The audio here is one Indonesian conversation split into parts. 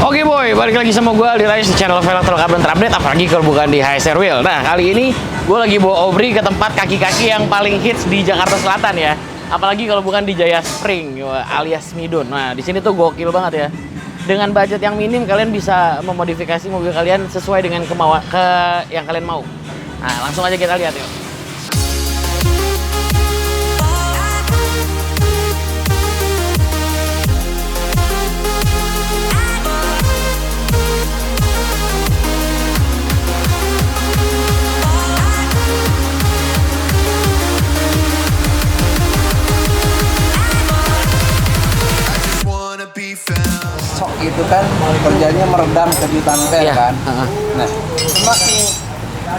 Oke boy, balik lagi sama gue Aldi Rais di channel Velg Terlengkap dan terupdate, apalagi kalau bukan di HSR Wheel. Nah, kali ini gue lagi bawa Aubrey ke tempat kaki-kaki yang paling hits di Jakarta Selatan ya. Apalagi kalau bukan di Jaya Spring alias Midun. Nah, di sini tuh gokil banget ya. Dengan budget yang minim kalian bisa memodifikasi mobil kalian sesuai dengan yang kalian mau. Nah, langsung aja kita lihat yuk. Shock itu kan kerjanya meredam kejutan pel Iya. kan. Nah,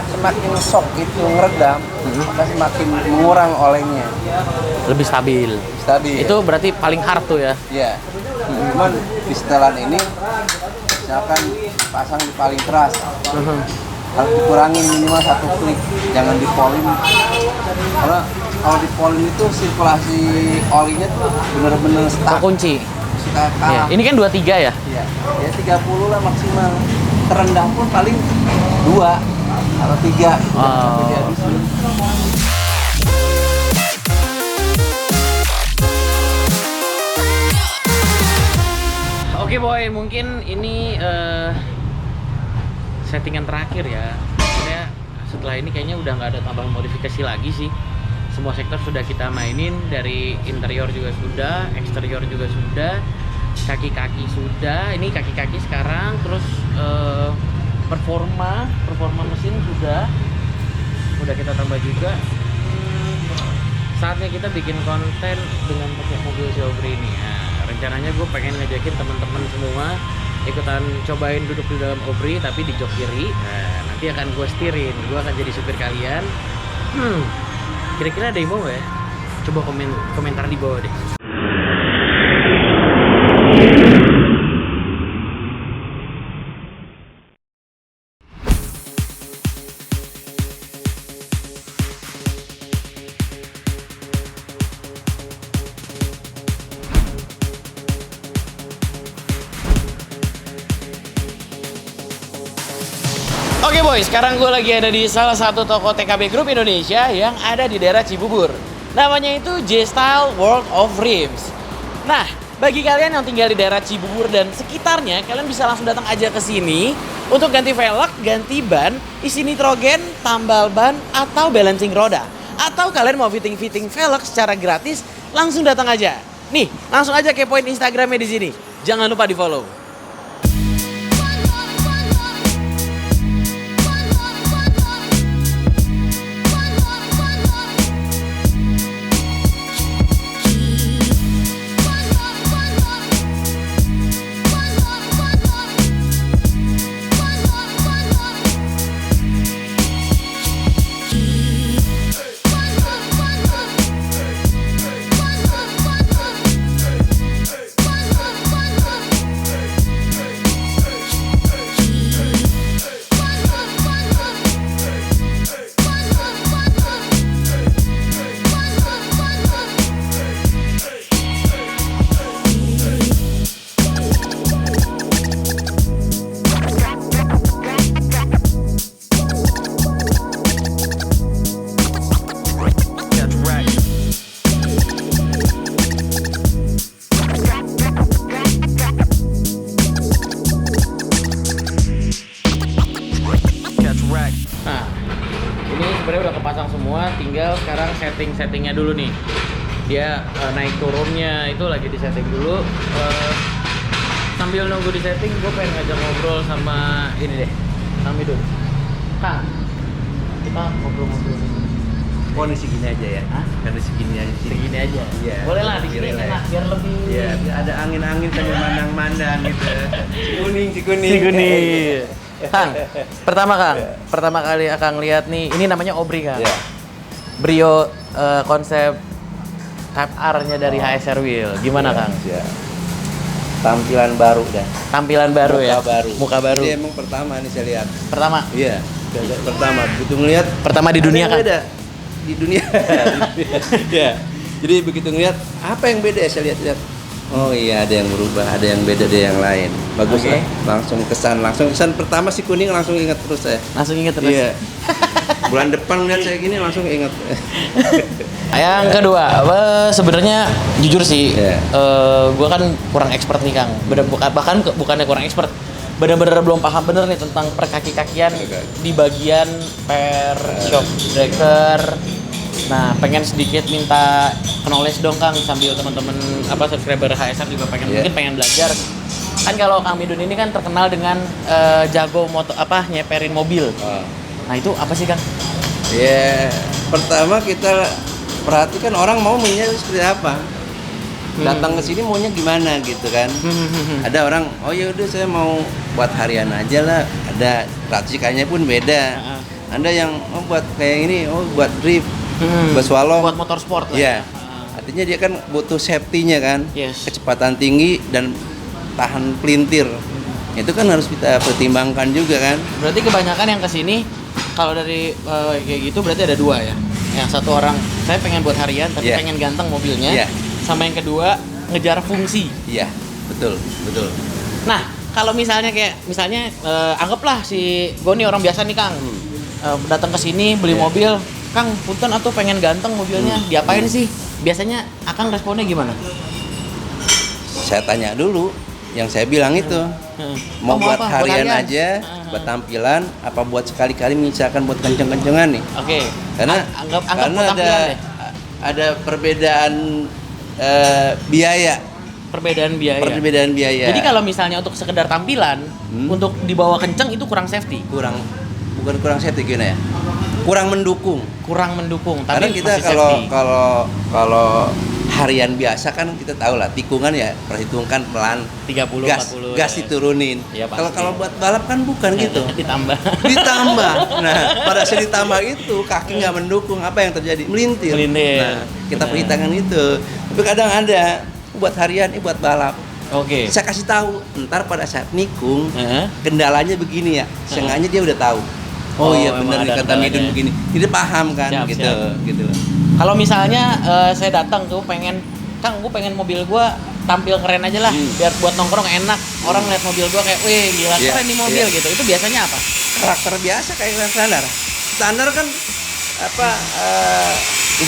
semakin shock itu meredam, maka semakin mengurang olengnya. Lebih stabil. Stabil. Itu berarti paling hard tuh ya. Iya. Cuman di setelan ini misalkan pasang di paling keras, harus dikurangin minimal 1 klik, jangan dipolin. Karena kalau dipolin itu sirkulasi olinya tuh bener-bener stuck. Kunci. Suka Ya. kalah. Ini kan 23 ya? Iya, ya 30 lah maksimal. Terendah pun paling 2 atau 3. Oh. Oke boy, mungkin ini settingan terakhir ya. Sebenarnya setelah ini kayaknya udah nggak ada tambahan modifikasi lagi sih. Semua sektor sudah kita mainin, dari interior juga sudah, eksterior juga sudah, kaki-kaki sudah. Ini kaki-kaki sekarang, terus performa mesin sudah kita tambah juga. Saatnya kita bikin konten dengan pakai mobil si Aubrey ini. Nah, rencananya gue pengen ngajakin teman-teman semua ikutan cobain duduk di dalam Aubrey tapi di jok kiri. Nah, nanti akan gue setirin, gue akan jadi supir kalian. Kira-kira ada yang mau ya? Coba komentar di bawah deh. Oke boy, sekarang gue lagi ada di salah satu toko TKB Group Indonesia yang ada di daerah Cibubur. Namanya itu J-Style World of Rims. Nah, bagi kalian yang tinggal di daerah Cibubur dan sekitarnya, kalian bisa langsung datang aja ke sini untuk ganti velg, ganti ban, isi nitrogen, tambal ban, atau balancing roda. Atau kalian mau fitting velg secara gratis, langsung datang aja. Nih, langsung aja kepoin Instagramnya di sini. Jangan lupa di follow. Nah, ini sebenarnya udah kepasang semua, tinggal sekarang settingnya dulu nih. Dia naik turunnya itu lagi di setting dulu. Sambil nunggu di setting, gue pengen ngajak ngobrol sama ini deh, sama Midun. Kang, kita ngobrol-ngobrol. Oh, ini segini aja ya? Hah? Karena segini aja sih. Segini aja. Iya. Boleh lah, di sini enak, biar lebih. Iya, biar ada angin-angin sambil mandang-mandang gitu. Si kuning. Si kuning. Kang, pertama kali Akang lihat nih, ini namanya Aubrey kan? Iya. Brio konsep Type R-nya dari HSR Wheel. Gimana Kang? Iya. Tampilan baru dah. Tampilan baru Muka ya? baru. Muka baru. Ini emang pertama nih saya lihat. Pertama? Iya. Pertama, begitu ngelihat. Pertama di dunia kan? Beda. Di dunia. Iya. Jadi begitu ngelihat, apa yang beda ya saya lihat-lihat. Oh iya, ada yang berubah, ada yang beda dari yang lain. Bagus Oke. lah, langsung kesan pertama si kuning langsung ingat terus saya. Langsung inget terus. Iya. Bulan depan lihat saya gini langsung ingat. Yang kedua, sebenarnya jujur sih, Iya. gue kan kurang expert nih Kang. Bahkan bukannya kurang expert, benar-benar belum paham bener nih tentang perkaki-kakian Oke. di bagian per shock breaker. Nah, pengen sedikit minta knowledge dong Kang, sambil teman-teman subscriber HSR juga pengen Iya. mungkin pengen belajar. Kan kalau Kang Midun ini kan terkenal dengan jago nyeperin mobil. Oh. Nah, itu apa sih Kang? Ya, pertama kita perhatikan orang mau maunya seperti apa. Datang ke sini maunya gimana gitu kan. Ada orang, oh ya udah saya mau buat harian aja lah. Ada racikannya pun beda. Ada yang buat kayak ini, buat drift, buat swallow. Buat motor sport lah. Iya. Artinya dia kan butuh safety-nya kan. Yes. Kecepatan tinggi dan tahan pelintir. Itu kan harus kita pertimbangkan juga kan. Berarti kebanyakan yang kesini kalau dari kayak gitu berarti ada dua ya. Yang satu orang saya pengen buat harian tapi Iya. pengen ganteng mobilnya. Iya. Sama yang kedua ngejar fungsi. Iya, betul. Nah, kalau misalnya anggaplah si gue nih orang biasa nih Kang. Datang ke sini beli Iya. mobil, Kang, punten atuh pengen ganteng mobilnya. Diapain sih? Biasanya Akang responnya gimana? Saya tanya dulu, yang saya bilang itu mau buat apa? harian aja, buat tampilan, apa buat sekali-kali misalkan buat kenceng-kencengan nih? Oke. Karena anggap karena buat tampilan deh. ada perbedaan biaya, Perbedaan biaya. perbedaan biaya. Jadi kalau misalnya untuk sekedar tampilan, untuk dibawa kenceng itu kurang safety. bukan kurang safety gimana ya? Kurang mendukung. Kurang mendukung, Karena tapi kita masih safety. kalau harian biasa kan kita tahu lah tikungan ya perhitungkan pelan 30 gas 40. gas diturunin. Iya, pasti. Kalau buat balap kan bukan gitu. Ditambah. Ditambah. Nah, pada saat ditambah itu kaki nggak mendukung, apa yang terjadi? Melintir. Melintir. Nah, kita Benar. perhitungkan itu. Tapi kadang ada buat harian ini buat balap. Oke. Saya kasih tahu, ntar pada saat nikung Heeh. kendalanya begini ya. Sengaja dia udah tahu. Oh, Oh, iya memang benar nih ada kata Midun kendalanya. begini. Dia paham kan Siap, gitu, siap. gitu. Kalau misalnya saya datang tuh pengen, Kang, gue pengen mobil gue tampil keren aja lah, biar buat nongkrong enak. Orang lihat mobil gue kayak, wih gila Iya, keren nih mobil iya. gitu. Itu biasanya apa? Karakter biasa kayak yang standar. Standar kan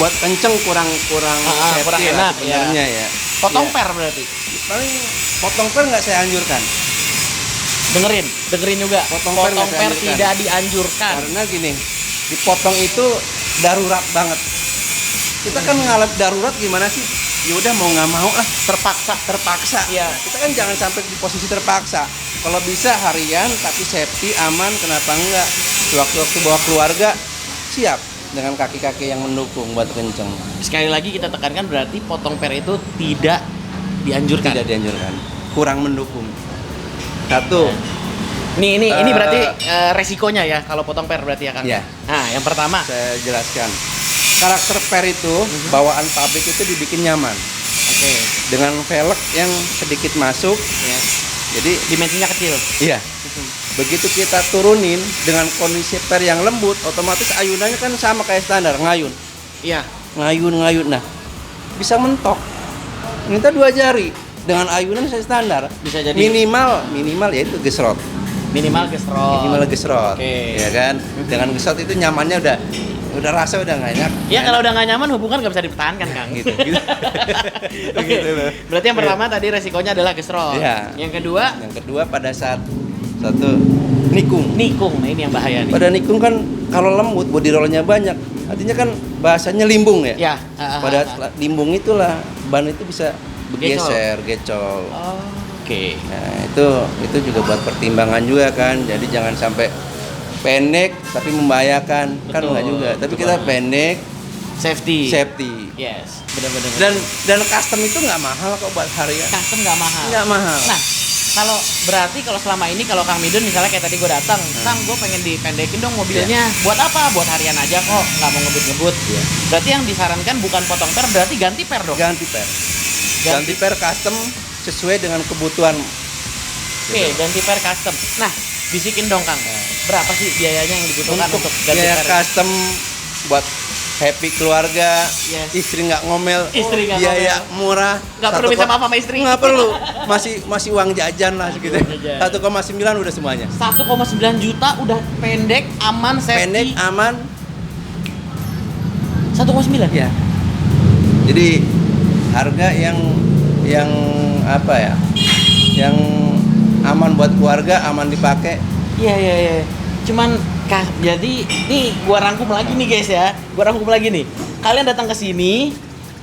buat kenceng kurang safety kurang lah enak, sebenarnya ya. Potong Iya. per berarti. Paling potong per nggak saya anjurkan. Dengerin juga. Potong per nggak saya anjurkan. tidak dianjurkan. Karena gini, dipotong itu darurat banget. Kita kan ngalami darurat gimana sih? Ya udah mau nggak mau lah, terpaksa. Iya. Nah, kita kan jangan sampai di posisi terpaksa. Kalau bisa harian tapi safety aman, kenapa enggak? Waktu bawa keluarga siap dengan kaki-kaki yang mendukung buat kenceng. Sekali lagi kita tekankan berarti potong per itu tidak dianjurkan. Tidak dianjurkan, kurang mendukung. Satu, Ini berarti resikonya ya kalau potong per berarti ya Kang. Iya. Nah, yang pertama. saya jelaskan. Karakter per itu bawaan pabrik itu dibikin nyaman Oke. dengan velg yang sedikit masuk. Ya. Jadi Dimensinya kecil. iya, begitu kita turunin dengan kondisi per yang lembut, otomatis ayunannya kan sama kayak standar, ngayun. Iya. Ngayun. Nah, bisa mentok. Minta 2 jari dengan ayunan saya standar. Bisa jadi Minimal yaitu gesrot. minimal gesrot. Minimal gesrot. Oke. Ya kan? Dengan gesrot itu nyamannya udah rasa udah nggak enak. Ya kalau udah nggak nyaman hubungan nggak bisa dipertahankan Kang. gitu. Oke. Gitu loh. Berarti yang pertama tadi resikonya adalah gesrot. Iya. Yang kedua Yang kedua pada saat satu nikung. nikung. Nah ini yang bahaya nih. Pada nikung kan kalau lembut body rollnya banyak. Artinya kan bahasanya limbung ya. Ya. Pada limbung itulah ban itu bisa bergeser, gecol. Oke. Nah, itu juga buat pertimbangan juga kan. Jadi jangan sampai pendek tapi membahayakan. Kan Betul, enggak juga. Tapi betul kita banget. pendek, Safety. Yes. Benar-benar. Dan custom itu nggak mahal kok buat harian. custom nggak mahal. Nggak mahal. Nah, kalau selama ini kalau Kang Midun misalnya kayak tadi gue datang, Kang gue pengen dipendekin dong mobilnya. Buat apa? Buat harian aja kok, nggak mau ngebut-ngebut. Iya. Berarti yang disarankan bukan potong per, berarti ganti per dong. Ganti per. Ganti per custom sesuai dengan kebutuhan. Oke, ganti per custom. Nah, bisikin dong Kang. Berapa sih biayanya yang dibutuhkan untuk ganti biaya per? custom buat happy keluarga, Yes. istri nggak ngomel, Istri nggak biaya murah, Nggak perlu minta maaf sama istri. nggak perlu, masih uang jajan lah segitu. Uang jajan. 1,9 udah semuanya. 1,9 juta udah pendek, aman, Pendek, safety. aman, 1,9. ya. Jadi harga yang apa ya? Yang aman buat keluarga, aman dipakai. Iya. Cuman jadi nih gua rangkum lagi nih guys ya. Gua rangkum lagi nih. Kalian datang ke sini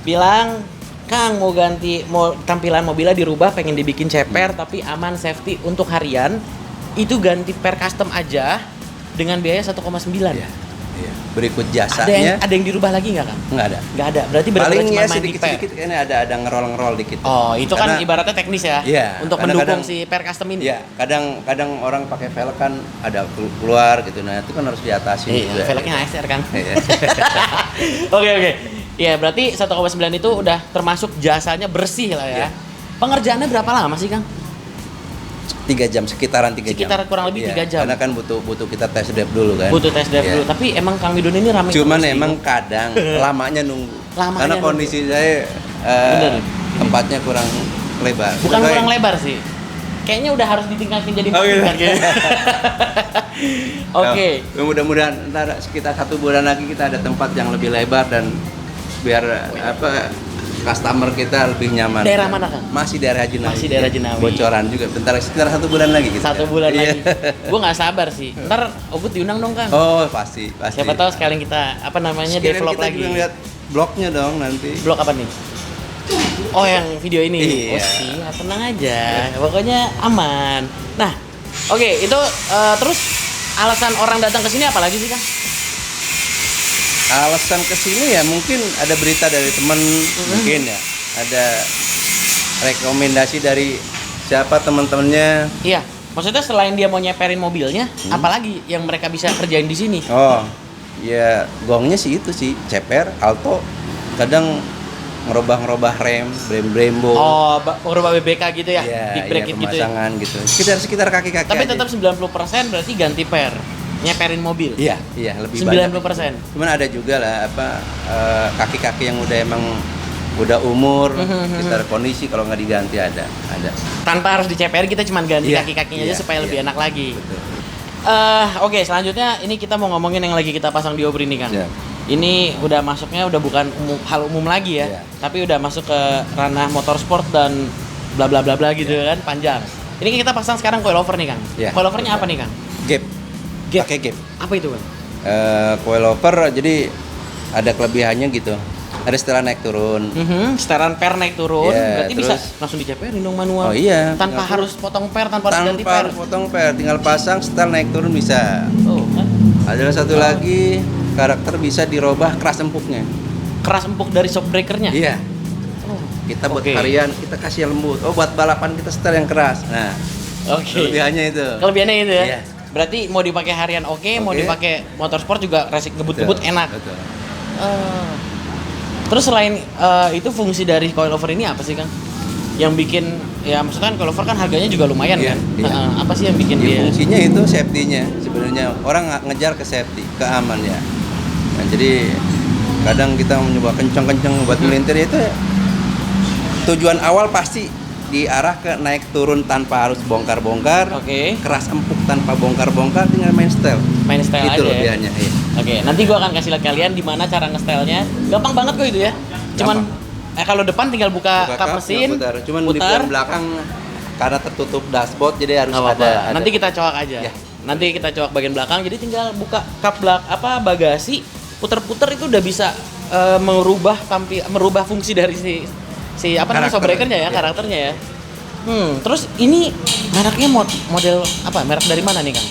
bilang, "Kang, mau tampilan mobilnya dirubah, pengen dibikin ceper tapi aman, safety untuk harian." Itu ganti per custom aja dengan biaya 1,9. Iya. Berikut Ada jasanya yang dirubah lagi nggak, Kang? nggak ada. Nggak ada. Berarti benar-benar Paling cuma ya main di sedikit-sedikit per. kayaknya ada ngerol-ngerol dikit. Oh, itu kan Karena- ibaratnya teknis ya. Iya, Untuk kadang-kadang- mendukung si per custom ini. Iya, kadang orang pakai velg kan ada keluar gitu. Nah, itu kan harus diatasi Iya, juga. velgnya ASR kan. Iya. Oke. Iya, berarti 1,9 itu udah termasuk jasanya bersih lah ya. Iya. Pengerjaannya berapa lama sih, Kang? 3 jam, sekitaran 3 jam. Sekitar kurang lebih 3 jam. Karena kan butuh kita tes drive dulu kan. Butuh tes drive Iya. dulu. Tapi emang Kang Midun ini ramai. Cuman terus nih. emang kadang lamanya nunggu. Lamanya Karena nunggu. kondisi saya Bener. tempatnya kurang lebar. Bukan Makanya- kurang lebar sih. Kayaknya udah harus ditingkatin jadi Oh, gitu. kan, kayaknya. Oke. Nah, mudah-mudahan ntar sekitar 1 bulan lagi kita ada tempat yang lebih lebar dan biar customer kita lebih nyaman. Daerah mana, Kang? Masih daerah Haji Nawi. Masih daerah Haji Nawi. Bocoran juga. Bentar sekitar 1 bulan lagi gitu. 1 bulan Iya. lagi. Gue nggak sabar sih. Ntar Ogut diundang dong, Kang. Oh, pasti. Siapa tahu sekalian kita Sekalian develop kita lagi. juga lihat blognya dong nanti. Blog apa nih? Oh, yang video ini. Iya. Oh sih, tenang aja. Pokoknya aman. Nah, oke, itu terus alasan orang datang ke sini apa lagi sih, Kang? Alasan kesini ya mungkin ada berita dari teman, mungkin ya ada rekomendasi dari siapa teman-temannya. Iya. Maksudnya selain dia mau nyeperin mobilnya, apalagi yang mereka bisa kerjain di sini? Oh, ya gongnya sih itu sih, ceper, alto, kadang ngerubah rem, Brembo. Oh, merubah BBK gitu ya? Iya, Big brake gitu ya? pemasangan gitu. Sekitar kaki-kaki Tapi aja. tetap 90% berarti ganti per. Nyeperin mobil. Iya, lebih 90%. banyak. Cuman ada juga lah kaki-kaki yang udah emang udah umur, sekitar kondisi kalau nggak diganti ada. Tanpa harus diceperin, kita cuma ganti Iya, kaki-kakinya iya, aja supaya lebih iya. enak lagi. Betul. Oke, selanjutnya ini kita mau ngomongin yang lagi kita pasang di Obri nih, Kang. Siap. Ini udah masuknya udah bukan hal umum lagi ya, Iya. tapi udah masuk ke ranah motorsport dan bla bla bla bla gitu kan, panjang. Ini kita pasang sekarang coilover nih, Kang. Iya. Coilovernya apa nih, Kang? Gap. Gap. Pakai gap. Apa itu, Kang? Coilover jadi ada kelebihannya gitu. Ada setelah naik turun. Setelan per naik turun, Iya, berarti bisa terus- langsung diceperin dong manual. Oh iya, Tanpa tinggal harus potong per, tanpa harus ganti per. Tanpa potong per, tinggal pasang setel naik turun bisa. Oh, kan? Ada satu lagi karakter bisa dirubah keras empuknya. Keras empuk dari shock breakernya. Iya. Oh, Kita buat Oke. harian kita kasih yang lembut. Oh buat balapan kita setel yang keras. Nah, Oke. kelebihannya itu. Kelebihannya itu ya. Iya. Berarti mau dipakai harian oke, mau Oke. dipakai motorsport juga resik ngebut-ngebut Betul, enak. Betul. Eh, terus selain itu fungsi dari coilover ini apa sih, Kang? Yang bikin ya maksudnya kan coilover kan harganya juga lumayan Iya, kan? iya. Apa sih yang bikin Ya, dia? fungsinya itu safety-nya. Sebenarnya orang ngejar ke safety, ke aman ya. Nah, jadi kadang kita mencoba kencang-kencang buat melintir itu ya, tujuan awal pasti diarah ke naik turun tanpa harus bongkar-bongkar. Oke. Keras empuk tanpa bongkar-bongkar dengan main style. Main style Itu aja. Ya? lebihannya. Iya. Oke, nanti gua akan kasih lihat kalian di mana cara nge-style-nya. Gampang banget kok itu ya. Cuman kalau depan tinggal buka Buka kap kap, mesin, putar. Cuman di putar. bagian belakang karena tertutup dashboard jadi harus Nggak apa-apa. ada. Nanti kita coak aja. Ya. Nanti kita coak bagian belakang. Jadi tinggal buka kap bagasi, puter-puter itu udah bisa merubah fungsi dari si apa namanya Karakter. shockbreakernya ya, Ya. karakternya ya. Terus ini mereknya model apa? Merek dari mana nih, Kang?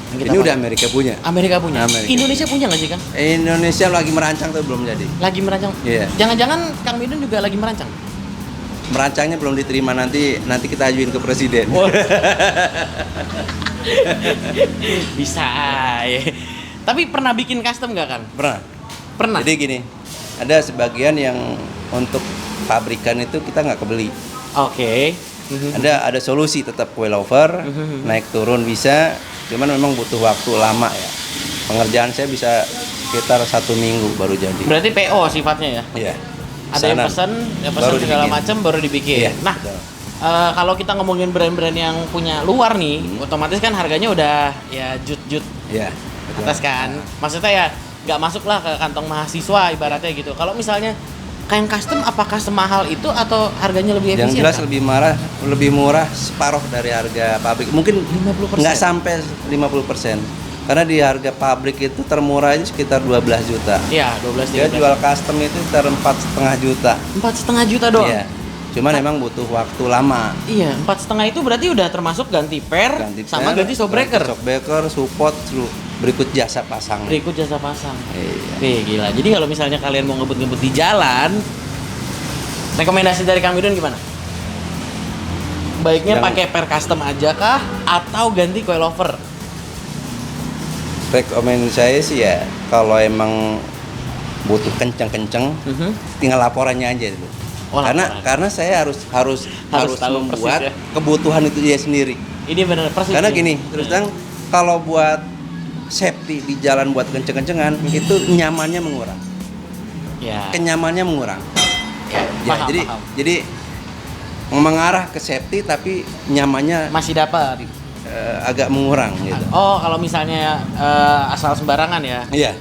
Yang kita Ini udah pakai? Amerika punya. Amerika punya. Amerika. Indonesia punya nggak sih, Kang? Indonesia lagi merancang tapi belum jadi. Lagi merancang. Iya. Jangan-jangan Kang Midun juga lagi merancang. Merancangnya belum diterima, nanti kita ajuin ke presiden. Bisa ya. Tapi pernah bikin custom nggak, Kang? Pernah. Pernah. Jadi gini, ada sebagian yang untuk pabrikan itu kita nggak kebeli. Oke. Ada solusi tetap coilover, naik turun bisa, cuman memang butuh waktu lama ya. Pengerjaan saya bisa sekitar 1 minggu baru jadi. Berarti PO sifatnya ya? Iya. Ada yang pesan baru segala dibikin. macam baru dibikin. Iya, Nah, betul. kalau kita ngomongin brand-brand yang punya luar nih, otomatis kan harganya udah ya jut-jut Iya. betul. atas kan. Maksudnya ya nggak masuk lah ke kantong mahasiswa ibaratnya gitu. Kalau misalnya kain custom, apakah semahal itu atau harganya lebih Yang efisien? jelas Kang? lebih murah separuh dari harga pabrik. Mungkin 50%. nggak sampai 50%. Karena di harga pabrik itu termurah itu sekitar 12 juta. Iya, 12 Dia jual custom itu sekitar 4,5 juta. 4,5 juta doang. Iya. Cuman emang butuh waktu lama. Iya, 4,5 itu berarti udah termasuk ganti per sama ganti shockbreaker. Shockbreaker, support, berikut jasa pasang. Berikut jasa pasang. Iya. Oke, gila. Jadi kalau misalnya kalian mau ngebut-ngebut di jalan, rekomendasi dari Kang Midun gimana? Baiknya Yang- pakai per custom aja kah atau ganti coilover? Rekomendasi saya sih ya kalau emang butuh kenceng-kenceng, tinggal laporannya aja dulu. Oh, laporan. Karena saya harus tahu membuat persis ya. kebutuhan itu dia sendiri. Ini benar persis. Karena nih. gini, terus terang kalau buat safety di jalan buat kenceng-kencengan itu nyamannya mengurang. Ya. Kenyamannya mengurang. Ya, Ya, paham, jadi paham. jadi mengarah ke safety tapi nyamannya Masih dapat. agak mengurang gitu. Oh, kalau misalnya asal sembarangan ya. Iya.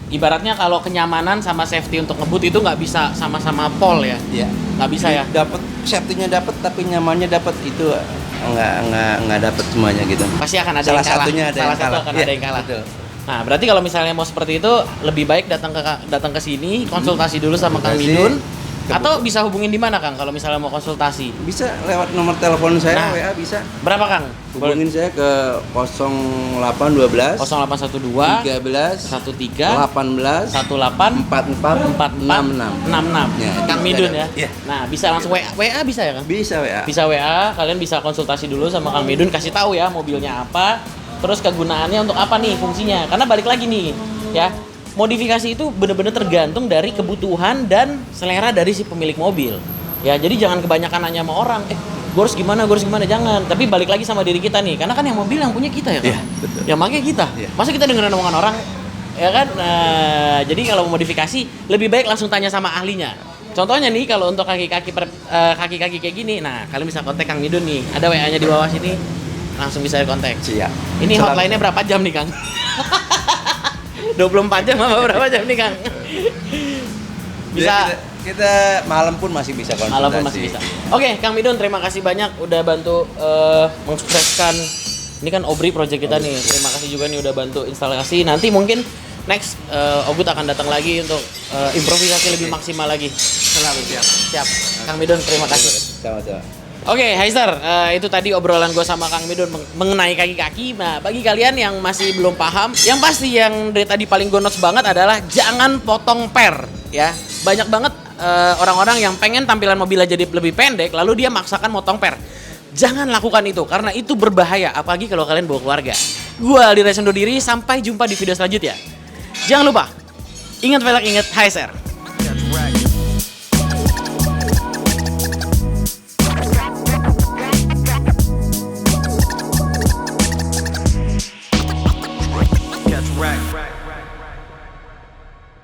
Ibaratnya kalau kenyamanan sama safety untuk ngebut itu nggak bisa sama-sama pol ya. Iya. Nggak bisa ya. Dapat safety-nya dapat tapi nyamannya dapat itu nggak dapat semuanya gitu. Pasti akan ada Salah yang kalah. satunya ada Salah yang satu kalah. akan Iya, ada yang kalah. betul. Nah, berarti kalau misalnya mau seperti itu lebih baik datang ke sini, konsultasi dulu sama Kang Konsultasi. Midun. Atau bisa hubungin di mana Kang kalau misalnya mau konsultasi? Bisa lewat nomor telepon saya, Nah. WA bisa. Berapa Kang? Hubungin saya ke 0812 0812 13 13 18 18 44 66. 66. Ya, Kang bisa Midun ada. ya. Iya. Nah, bisa langsung WA bisa ya Kang? Bisa WA. Bisa WA, kalian bisa konsultasi dulu sama Kang Midun, kasih tahu ya mobilnya apa, terus kegunaannya untuk apa nih fungsinya. Karena balik lagi nih, ya. Modifikasi itu benar-benar tergantung dari kebutuhan dan selera dari si pemilik mobil. Ya, jadi jangan kebanyakan nanya sama orang, gue harus gimana, jangan. Tapi balik lagi sama diri kita nih, karena kan yang mobil yang punya kita ya kan? Iya, betul. Ya makanya kita. Iya. Masa kita dengerin omongan orang? Ya kan? Nah, jadi kalau mau modifikasi, lebih baik langsung tanya sama ahlinya. Contohnya nih, kalau untuk kaki-kaki kayak gini, nah kalian bisa kontak Kang Midun nih. Ada WA-nya di bawah sini, langsung bisa kontak. Siap. Ini Selamat. hotline-nya berapa jam nih Kang? 24 jam apa berapa jam nih Kang? Bisa kita malam pun masih bisa konsultasi. malam pun masih bisa. Oke, Kang Midun terima kasih banyak udah bantu mensukseskan ini kan Obri project kita nih. Terima kasih juga nih udah bantu instalasi. Nanti mungkin next Ogut akan datang lagi untuk improvisasi lebih maksimal lagi. Selalu siap. Siap. Kang Midun terima kasih. Sama-sama. Oke, Heister, itu tadi obrolan gue sama Kang Midun mengenai kaki-kaki. Nah, bagi kalian yang masih belum paham, yang pasti yang dari tadi paling gue notes banget adalah jangan potong per, ya. Banyak banget orang-orang yang pengen tampilan mobilnya jadi lebih pendek, lalu dia maksakan motong per. Jangan lakukan itu, karena itu berbahaya, apalagi kalau kalian bawa keluarga. Gue Aldi Rais undur diri, sampai jumpa di video selanjutnya. Jangan lupa, ingat velg, ingat Heister.